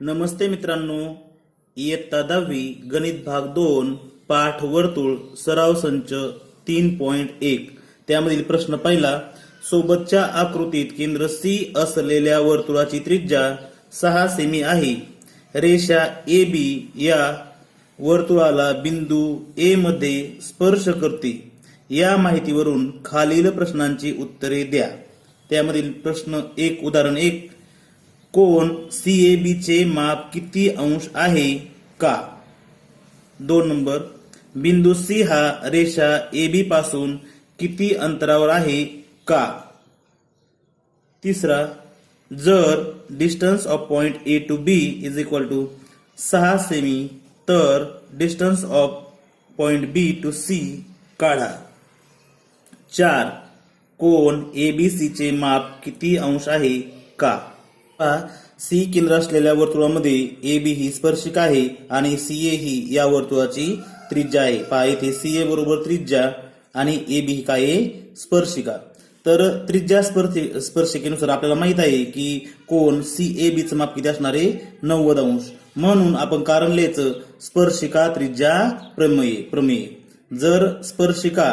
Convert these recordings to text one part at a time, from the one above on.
नमस्ते मित्रांनो, इयत्ता 10वी गणित भाग 2 पाठ वर्तुळ सराव संच 3.1 त्यामधील प्रश्न पहिला. सोबतच्या आकृतीत केंद्र सी असलेल्या वर्तुळाची त्रिज्या 6 सेमी आहे. रेषा ए बी या वर्तुळाला बिंदू ए मध्ये स्पर्श करते. या माहितीवरून खालील प्रश्नांची उत्तरे द्या. त्यामधील प्रश्न 1 उदाहरण 1. कोन सीएबी चे माप किती अंश आहे का? 2 नंबर. बिंदू सी हा रेषा एबी पासून किती अंतरावर आहे का? तिसरा. जर distance of point A to B is equal to 6 सेमी तर distance of point B to C काढा. 4. कोन एबीसी चे माप किती अंश आहे का? सी केंद्र असलेल्या वर्तुळामध्ये ए बी ही स्पर्शिका आहे आणि सीए ही या वर्तुळाची त्रिज्या आहे. पहा येथे सीए बरोबर त्रिज्या आणि ए बी ही काय आहे? स्पर्शिका. तर त्रिज्या स्पर्शिकेनुसार आपल्याला माहित आहे की कोन सीएबीचं माप किती असणार आहे? 90 अंश. म्हणून आपण कारण लिहायचं स्पर्शिका त्रिज्या प्रमेय. जर स्पर्शिका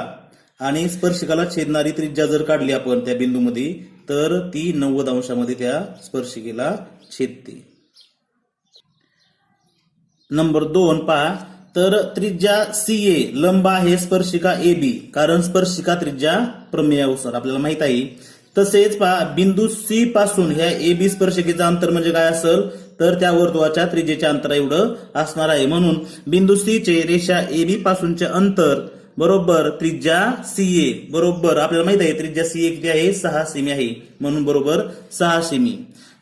आणि स्पर्शिकाला छेदणारी त्रिज्या जर काढली आपण त्या बिंदूमध्ये तर ती 90 अंशामध्ये त्या स्पर्शिकेला छेदते. नंबर 2 पहा. तर त्रिज्या सीए लंब आहे स्पर्शिका ए बी कारण स्पर्शिका त्रिज्या प्रमेयानुसार आपल्याला माहित आहे. तसेच पहा बिंदू सी पासून ह्या ए बी स्पर्शिकेचं अंतर म्हणजे काय असेल तर त्या वर्तुळाच्या त्रिज्येच्या अंतरा एवढं असणार आहे. म्हणून बिंदू सी चे रेषा ए बी पासूनचे अंतर बरोबर त्रिज्या सीए बरोबर आपल्याला माहित आहे त्रिज्या सीए किती आहे? 6 सेमी आहे. म्हणून बरोबर 6 सेमी.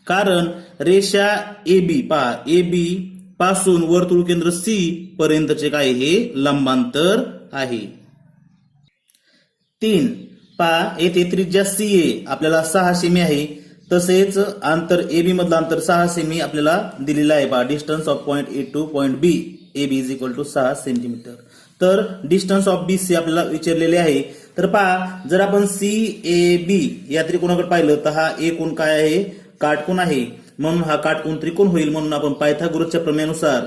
कारण रेषा ए बी पहा ए बी पासून वर्तुळ केंद्र सी पर्यंतचे काय हे लंबांतर आहे. 3 पहा येथे त्रिज्या सीए आपल्याला 6 सेमी आहे. तसेच अंतर ए बी मधलं अंतर 6 सेमी आपल्याला दिलेलं आहे. पहा distance of point A to point B A B is equal to 6 centimetre. तर डिस्टन्स ऑफ बी सी आपल्याला विचारलेले आहे. तर पहा जर आपण सी ए बी या त्रिकोणाकडे पाहिलं तर हा ए कोण काय आहे? काटकोन आहे. म्हणून हा काटकोन त्रिकोण होईल. म्हणून आपण पायथागोरसच्या प्रमेयानुसार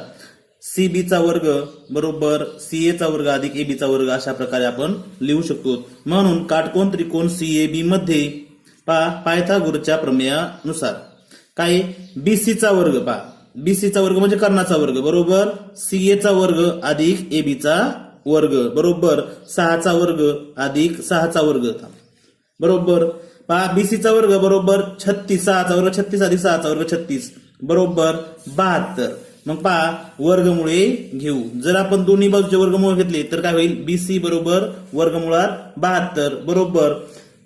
सी बी चा वर्ग बरोबर सी ए चा वर्ग अधिक ए बी चा वर्ग अशा प्रकारे आपण लिहू शकतो. म्हणून काटकोन त्रिकोण सी ए बी मध्ये पहा पायथागोरसच्या प्रमेयानुसार काय बीसी चा वर्ग पहा बीसी चा वर्ग म्हणजे कर्णाचा वर्ग बरोबर सीए चा वर्ग अधिक ए बी चा वर्ग बरोबर 6 चा वर्ग अधिक 6 चा वर्ग बरोबर पहा बीसी चा वर्ग बरोबर 36 6 चा वर्ग 36 अधिक 6 चा वर्ग 36 बरोबर 72. मग पहा वर्गमुळे घेऊ. जर आपण दोन्ही बाजूचे वर्गमूळ घेतले तर काय होईल? बीसी बरोबर वर्गमुळात 72 बरोबर.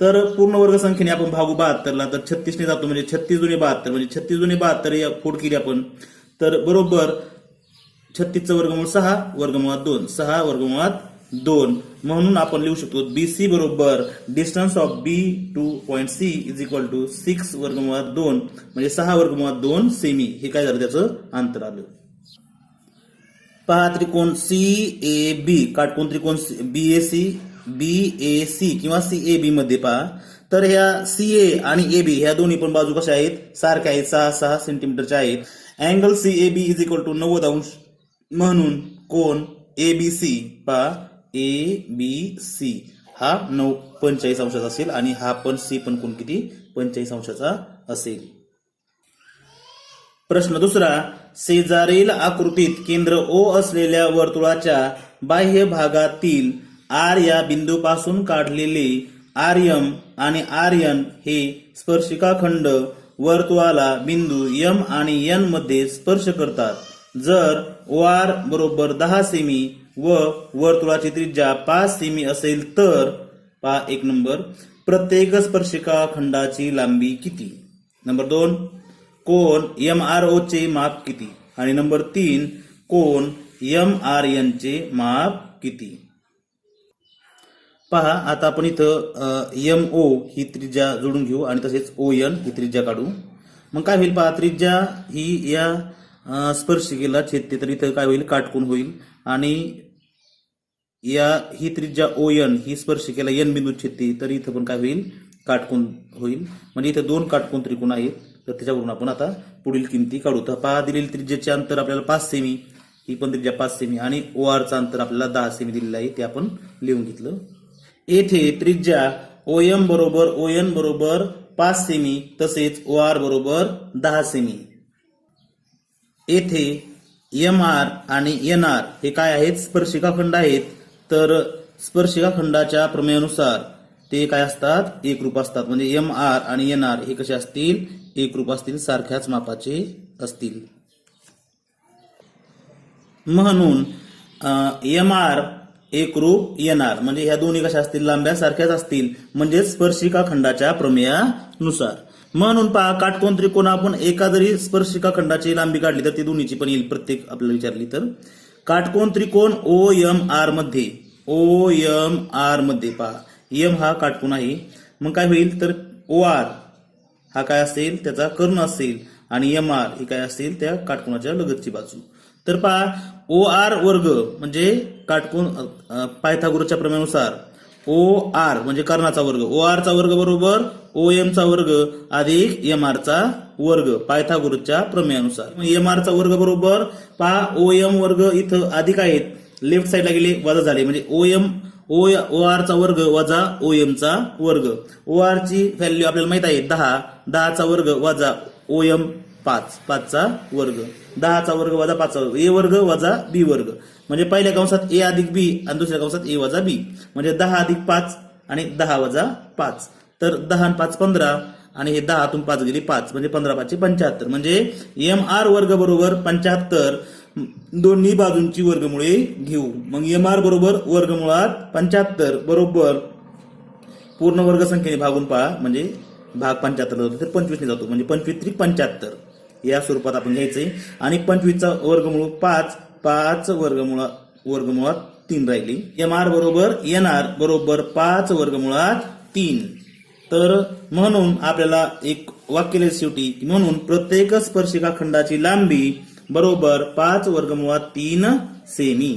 तर पूर्ण वर्ग संख्येने आपण भागू 72 ला तर 36 ने जातो म्हणजे 36 दुणे 72 म्हणजे 36 दुणे 72 या फोड केली आपण तर बरोबर 36 चं वर्गमूळ 6 वर्गमुळात 2 6 वर्गमुळात 2. म्हणून आपण लिहू शकतो बीसी बरोबर distance of B to point C is equal to 6 वर्गमुळात 2 म्हणजे 6 वर्गमुळात 2 सेमी. हे काय झालं? त्याचं अंतर आलं. पहा त्रिकोण सी ए बी काटकोन त्रिकोण बीएसी किंवा सीएबी मध्ये पहा तर ह्या सीए आणि एबी ह्या दोन्ही पण बाजू कशा आहेत? सारख्या आहेत. 6 सेंटीमीटरच्या आहेत. Angle CAB is equal to 90 अंश. म्हणून कोन एबीसी पहा एबीसी हा 45 अंशाचा असेल आणि हा पण सी पण कोण किती 45 अंशाचा असेल. प्रश्न दुसरा. शेजारील आकृतीत केंद्र ओ असलेल्या वर्तुळाच्या बाह्य भागातील आर या बिंदूपासून काढलेले आरएम आणि आरएन हे स्पर्शिकाखंड वर्तुळाला बिंदू एम आणि एन मध्ये स्पर्श करतात. जर ओआर बरोबर 10 सेमी व वर्तुळाची त्रिज्या 5 सेमी असेल तर पहा 1 नंबर प्रत्येक स्पर्शिकाखंडाची लांबी किती? नंबर 2 कोन एम आर ओ चे माप किती? आणि नंबर 3 कोन एम आर एन चे माप किती? पहा आता आपण इथं एम ओ ही त्रिज्या जोडून घेऊ आणि तसेच ओ एन ही त्रिज्या काढू. मग काय होईल? पहा त्रिज्या ही या स्पर्शिकेला छेदते तर इथं काय होईल? काटकोन होईल. आणि ही त्रिज्या ओ एन ही स्पर्शिकेला एन बिंदू छेदते तर इथं पण काय होईल? काटकोन होईल. म्हणजे इथं 2 काटकोन त्रिकोण आहेत तर त्याच्यावरून आपण आता पुढील किमती काढू. तर पहा दिलेली त्रिज्येचे अंतर आपल्याला 5 सेमी, ही पण त्रिज्या 5 सेमी आणि ORचं अंतर आपल्याला 10 सेमी दिलेलं आहे, ते आपण लिहून घेतलं. येथे त्रिज्या OM बरोबर ON बरोबर 5 सेमी तसेच OR बरोबर 10 सेमी. येथे MR आणि NR हे काय आहेत, स्पर्शिका खंड आहेत. तर स्पर्शिका खंडाच्या प्रमेयानुसार ते काय असतात, एकरूप असतात. म्हणजे MR आणि NR हे कसे असतील, एकरूप असतील, सारख्याच मापाचे असतील. म्हणून MR एकरूप NR म्हणजे ह्या दोन्ही कशा असतील, लांब्या सारख्याच असतील, म्हणजे स्पर्शिका खंडाच्या प्रमेयानुसार. म्हणून पहा काटकोन त्रिकोण आपण एका जरी स्पर्शिका खंडाची लांबी काढली तर ती दोन्हीची पण येईल, प्रत्येक आपल्याला विचारली तर. काटकोन त्रिकोण OMR मध्ये पहा M हा काटकोन आहे, मग काय होईल तर OR हा काय असेल, त्याचा कर्ण असेल आणि MR ही काय असेल, त्या काटकोनाच्या लगतची बाजू. तर पहा OR वर्ग म्हणजे काटकोन पायथागोरसच्या प्रमेयानुसार OR म्हणजे कर्णाचा वर्ग, OR चा वर्ग बरोबर OM चा वर्ग अधिक MR चा वर्ग पायथागोरसच्या प्रमेयानुसार. MR चा वर्ग बरोबर पहा OM वर्ग इथं अधिक आहेत, लेफ्ट साईडला गेले वजा झाले, म्हणजे OR चा वर्ग वजा OM चा वर्ग. OR ची व्हॅल्यू आपल्याला माहित आहे 10 चा वर्ग वजा OM 5 चा वर्ग, 10 चा वर्ग वजा 5 चा वर्ग, A वर्ग वजा B वर्ग. म्हणजे पहिल्या कंसात A अधिक B आणि दुसऱ्या कंसात A वजा B, म्हणजे 10 अधिक 5 आणि 10 वजा 5. तर 10 आणि 5 15 आणि हे 10 तून 5 गेली 5, म्हणजे 15 5 75. म्हणजे MR वर्ग बरोबर 75. दोन्ही बाजूंची वर्गमुळे घेऊ. मग MR बरोबर वर्गमुळात 75 बरोबर पूर्ण वर्ग संख्येने भागून पहा, म्हणजे भाग 75 जातो तर 25 ने जातो, म्हणजे 25 त्रिक 75 या स्वरूपात आपण घ्यायचंय. आणि 25 चा वर्गमूळ 5 वर्गमुळात 3 राहिली. MR बरोबर NR बरोबर 5 वर्गमुळात 3. तर म्हणून आपल्याला एक वाक्य लिहायचं शेवटी, म्हणून प्रत्येक स्पर्शिका खंडाची लांबी बरोबर 5 वर्गमुळात 3 सेमी.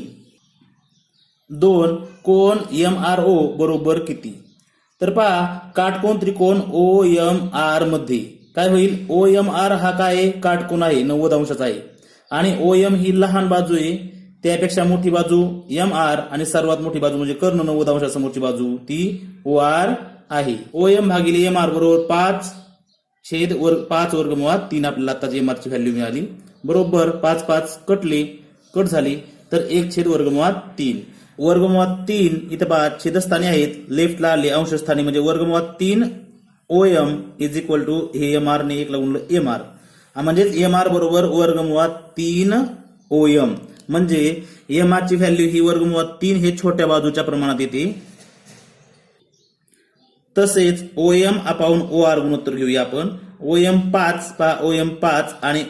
2 कोन MRO बरोबर किती. तर पहा काटकोन त्रिकोण OMR मध्ये काय होईल, OMR हा काय काटकोन आहे 90 अंशाचा आहे आणि OM ही लहान बाजू आहे, त्यापेक्षा मोठी बाजू MR आणि सर्वात मोठी बाजू म्हणजे कर्ण 90 अंशासमोरची बाजू ती OR आहे. OM भागिले MR बरोबर 5 वर्गमुळात 3 आपल्याला आताची MR ची व्हॅल्यू मिळाली. बरोबर 5 कट झाली तर 1 वर्गमुळात 3. वर्गमुळात 3 इथे पहा छेदस्थानी आहेत, लेफ्टला आले अंशस्थानी, म्हणजे वर्गमुळात 3 OM इज इक्वल टू हे MR ने 1 ला गुणलं MR, म्हणजेच MR बरोबर वर्गमुळात 3 OM. म्हणजे MR ची व्हॅल्यू ही वर्गमुळात 3 हे छोट्या बाजूच्या प्रमाणात येते. तसेच OM अपॉन OR गुणोत्तर घेऊया आपण. OM 5 आणि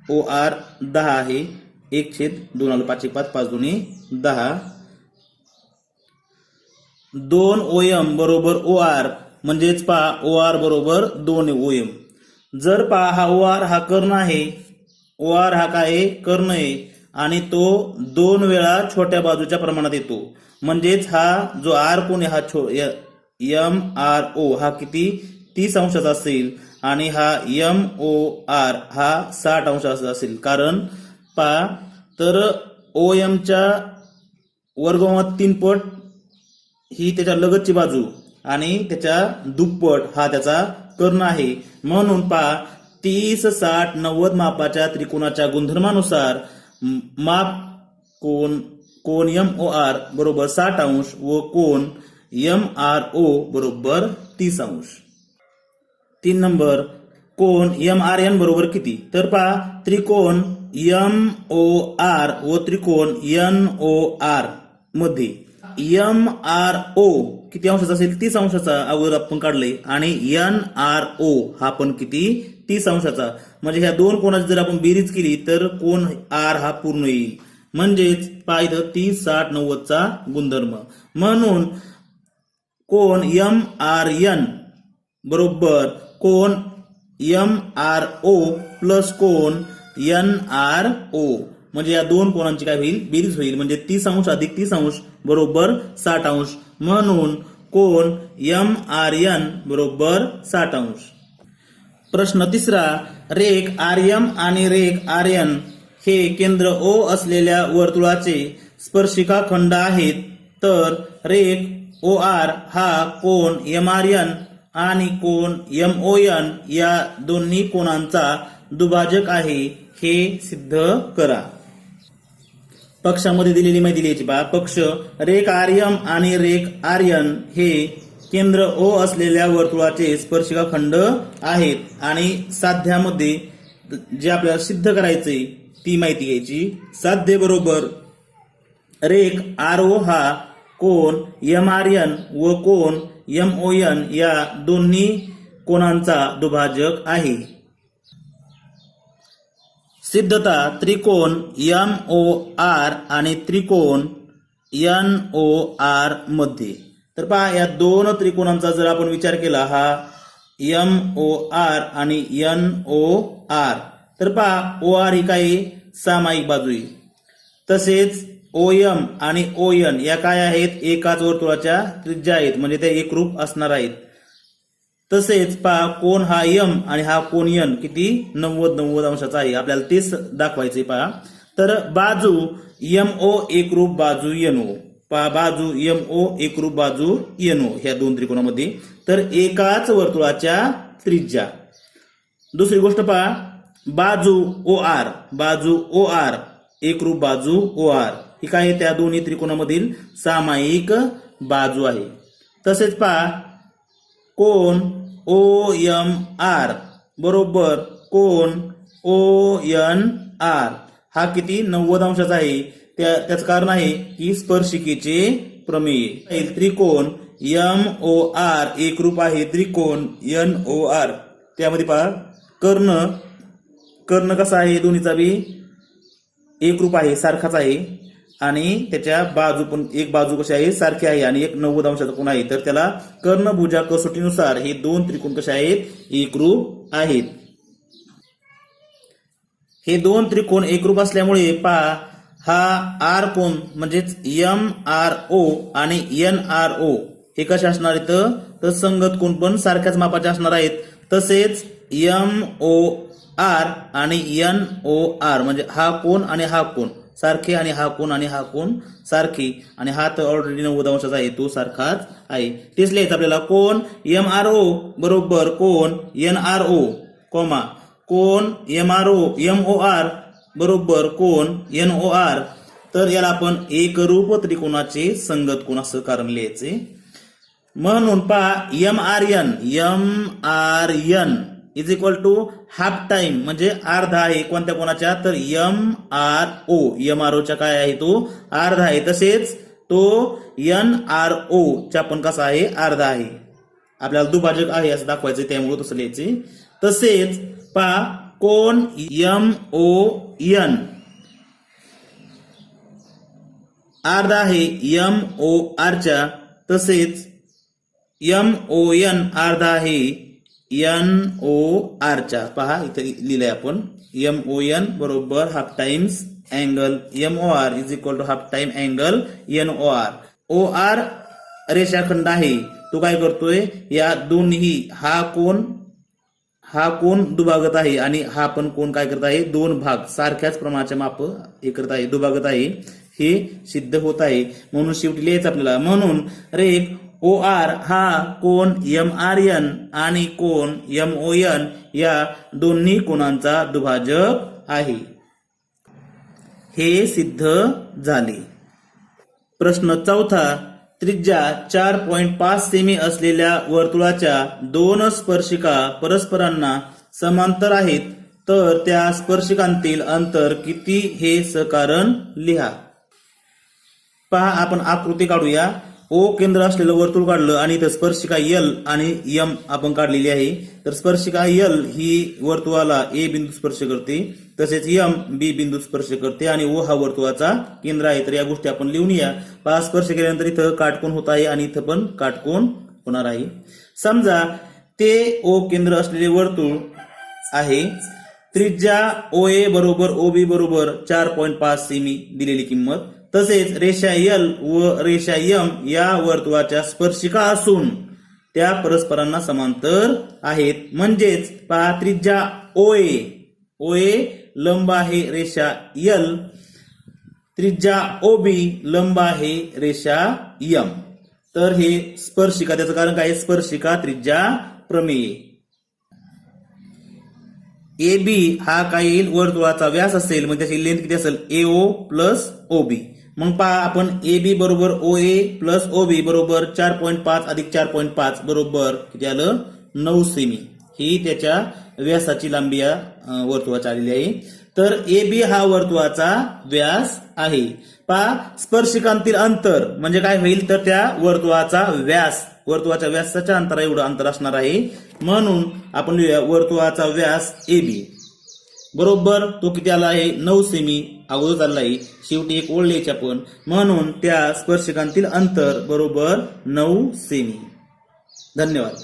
OR 10 आहे, 1/2 आलं 5 5 2 10. 2 OM बरोबर OR म्हणजेच पहा OR बरोबर 2 OM. जर पहा हा OR हा कर्ण आहे, OR हा काय कर्ण आहे आणि तो 2 वेळा छोट्या बाजूच्या प्रमाणात येतो, म्हणजेच हा जो R कोण आहे हा MRO हा किती 30 अंशाचा असेल आणि हा MOR हा 60 अंशाचा असेल. कारण पहा तर OM च्या वर्गमुळात 3 पट ही त्याच्या लगतची बाजू आणि त्याच्या दुप्पट हा त्याचा कर्ण आहे. म्हणून पहा 30 60 90 मापाच्या त्रिकोणाच्या गुणधर्मानुसार माप कोन MOR बरोबर 60 अंश व कोन MRO बरोबर 30 अंश. 3 नंबर कोन MRN बरोबर किती. तर पहा त्रिकोण MOR व त्रिकोण NOR मध्ये MRO किती अंशाचा असेल 30 अंशाचा अगोदर आपण काढले आणि NRO हा पण किती 30 अंशाचा. म्हणजे ह्या दोन कोणाची जर आपण बेरीज केली तर कोन R हा पूर्ण येईल. म्हणजेच पाहिजे 30 60 90 चा गुणधर्म. म्हणून कोन MRN बरोबर कोन MRO प्लस कोन NRO, म्हणजे या दोन कोणांची काय होईल बेरीज होईल, म्हणजे 30 अंश अधिक 30 अंश बरोबर 60 अंश. म्हणून कोन MRN बरोबर 60 अंश. प्रश्न तिसरा, रेख आर्यम आणि रेख आर्यन हे केंद्र ओ असलेल्या वर्तुळाचे स्पर्शिका खंड आहेत, तर रेख ओ आर हा कोन एमआरएन आणि कोन एमओएन या दोन्ही कोनांचा दुभाजक आहे हे सिद्ध करा. पक्षामध्ये दिलेली माहिती लिहायची पहा. पक्ष, रेख आर्यम आणि रेख आर्यन हे केंद्र ओ असलेल्या वर्तुळाचे स्पर्शिका खंड आहेत आणि साध्यामध्ये जे आपल्याला सिद्ध करायचे ती माहिती घ्यायची. साध्य बरोबर रेख आरओ हा कोन एमआरएन व कोन एमओएन या दोन्ही कोनांचा दुभाजक आहे. सिद्धता, त्रिकोण एमओआर आणि त्रिकोण एनओआर मध्ये. तर पहा, या दोन त्रिकोणांचा जर आपण विचार केला, हा एमओआर आणि एनओआर, तर पहा ओआर ही काही सामायिक बाजू आहे, तसेच ओएम आणि ओएन या काय आहेत, एकाच वर्तुळाच्या त्रिज्या आहेत, म्हणजे ते एकरूप असणार आहेत. तसेच पहा, कोन हा एम आणि हा कोन एन किती 90 अंशाचा आहे, आपल्याला तेच दाखवायचे. पहा, तर बाजू एमओ एकरूप बाजू एनओ, पहा बाजू एमओ एकरूप बाजू एनओ ह्या दोन त्रिकोणामध्ये, तर एकाच वर्तुळाच्या त्रिज्या. दुसरी गोष्ट पहा, बाजू ओ आर एकरूप बाजू ओ आर ही काय, त्या दोन्ही त्रिकोणामधील सामायिक बाजू आहे. तसेच पहा, कोन ओ एम आर बरोबर कोन ओ एन आर हा किती 90 अंशाचा आहे. त्याचं कारण आहे की स्पर्शिकेचे प्रमेय. त्रिकोण एम ओ आर एकरूप आहे त्रिकोण एन ओ आर. त्यामध्ये पहा, कर्ण कसा आहे, दोन्हीचा बी एकरूप आहे, सारखाच आहे, आणि त्याच्या बाजू पण एक बाजू कशी आहे, सारखी आहे, आणि एक 90 अंशाचा कोन आहे. तर त्याला कर्णभुजा कसोटीनुसार हे दोन त्रिकोण कसे आहेत, एकरूप आहेत. हे दोन त्रिकोण एकरूप असल्यामुळे पहा, हा आर कोन म्हणजेच एम आर ओ आणि एन आर ओ हे कसे असणार आहेत, तर संगत कोन पण सारख्याच मापाचे असणार आहेत. तसेच एम ओ आर आणि एन ओ आर म्हणजे हा कोन आणि हा कोन सारखे, आणि हा कोन आणि हा कोन सारखे, आणि हा तर ऑलरेडी 90 अंशाचा आहे, तो सारखाच आहे. तेच लिहायचं आपल्याला, कोन एम आर ओ बरोबर कोन एन आर ओ, कोमा कोन M R O M O R बरोबर कोन एन ओ आर. तर याला आपण एकरूप त्रिकोणाचे संगत कोन असं कारण लिहायचे. म्हणून पहा, M R N is equal to half time म्हणजे अर्धा आहे. कोणत्या कोणाच्या, तर एम आर ओ च्या काय आहे, तो अर्धा आहे. तसेच तो एन आर ओ च्या पण कसा आहे, अर्धा आहे. आपल्याला दुभाजक आहे असं दाखवायचं, त्यामुळे तसं लिहायचे. तसेच पहा, कोन एम ओ एन अर्धा आहे एम ओ आर च्या, तसेच एम ओ एन अर्धा आहे एन ओ आर च्या. पहा इथे लिहिलंय आपण, एम ओ एन बरोबर half times angle M O R is equal to half time angle N O R. O R रेषाखंड आहे, तो काय करतोय, या दोन्ही हा कोन दुभागत आहे, आणि हा पण कोन काय करत आहे, दोन भाग सारख्याच प्रमाणाच्या माप हे करत आहे, दुभागत आहे, हे सिद्ध होत आहे. म्हणून शेवटी लिहायचं आपल्याला, म्हणून रेख ओ आर हा कोन एम आर एन आणि कोन एम ओ एन या दोन्ही कोनांचा दुभाजक आहे. हे सिद्ध झाले. प्रश्न चौथा, त्रिज्या 4.5 सेमी असलेल्या वर्तुळाच्या दोन स्पर्शिका परस्परांना समांतर आहेत, तर त्या स्पर्शिकांतील अंतर किती हे सकारण लिहा. पहा, आपण आकृती काढूया. ओ केंद्र असलेलं वर्तुळ काढलं, आणि इथं स्पर्शिका एल आणि एम आपण काढलेली आहे. तर स्पर्शिका एल ही वर्तुळाला ए बिंदू स्पर्श करते, तसेच एम बी बिंदू स्पर्श करते, आणि ओ हा वर्तुळाचा केंद्र आहे. तर या गोष्टी आपण लिहून या. पहा, स्पर्श केल्यानंतर इथं काटकोन होत आहे, आणि इथं पण काटकोन होणार आहे. समजा ते ओ केंद्र असलेले वर्तुळ आहे. त्रिज्या ओ ए बरोबर ओ बी बरोबर 4.5 सेमी दिलेली किंमत. तसेच रेषा एल व रेषा एम या वर्तुळाच्या स्पर्शिका असून त्या परस्परांना समांतर आहेत. म्हणजेच पहा त्रिज्या OA लंब आहे रेषा L, त्रिज्या OB लंब आहे रेषा M. तर हे स्पर्शिका, त्याचं कारण काय, स्पर्शिका त्रिज्या प्रमेय. AB हा काय येईल, वर्तुळाचा व्यास असेल, मग त्याची लेंथ किती असेल, AO प्लस OB. मग पहा आपण AB बरोबर OA प्लस OB बरोबर 4.5 अधिक 4.5 बरोबर किती आलं, 9 सेमी. ही त्याच्या व्यासाची लांबी या वर्तुळाची आलेली आहे. तर AB हा वर्तुळाचा व्यास आहे. पहा स्पर्शिकांतील अंतर म्हणजे काय होईल, तर त्या वर्तुळाचा व्यास, वर्तुळाच्या व्यासाच्या अंतरा एवढं अंतर असणार आहे. म्हणून आपण लिहूया वर्तुळाचा व्यास AB बरोबर तो किती आला आहे, 9 सेमी अगोदर आला आहे. शेवटी एक ओळ लिहायची आपण, म्हणून त्या स्पर्शिकांतील अंतर बरोबर 9 सेमी. धन्यवाद.